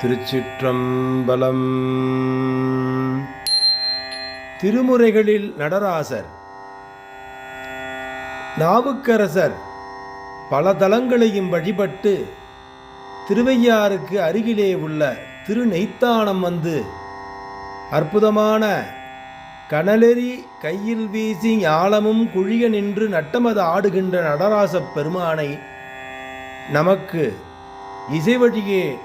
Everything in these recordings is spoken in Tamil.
திருச்சிற்றம்பலம். திருமுறைகளில் நடராசர். நாவுக்கரசர் பல தலங்களையும் வழிபட்டு திருவையாறுக்கு அருகிலே உள்ள திருநெய்த்தானம் வந்து அற்புதமான கனலெறி கையில் வீசி ஞாலமும் குழிய நின்று நட்டமது ஆடுகின்ற நடராச பெருமானை நமக்கு இசை வழியே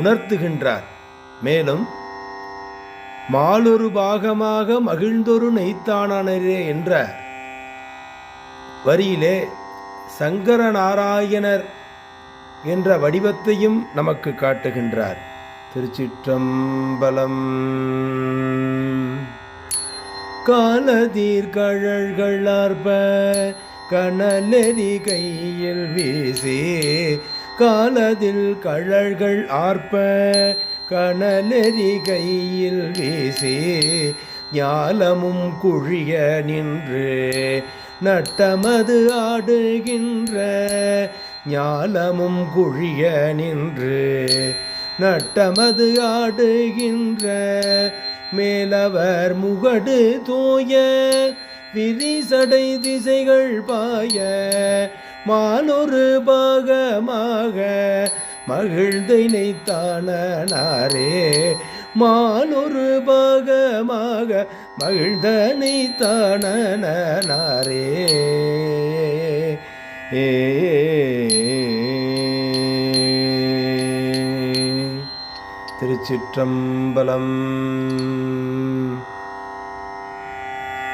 உணர்த்துகின்றார். மேலும் மாலொரு பாகமாக மகிழ்ந்தொரு நெய்த்தானரே என்ற வரியிலே சங்கரநாராயணர் என்ற வடிவத்தையும் நமக்கு காட்டுகின்றார். திருச்சிற்றம்பலம். காலதீர் கழல்கள் ஆர்ப்ப கனலெறி கையில் வீசி, காலதில் கழல்கள் ஆர்ப்ப கனலெறி கையில் வீசி, ஞாலமும் குழிய நின்று நட்டமது ஆடுகின்ற, ஞாலமும் குழிய நின்று நட்டமது ஆடுகின்ற, மேலவர் முகடு தோய விரிசடை திசைகள் பாய, மாலொரு பாகமாக மகிழ்ந்தனைத்தானே, மாலொரு பாகமாக மகிழ்ந்தனைத்தானே. திருச்சிற்றம்பலம்.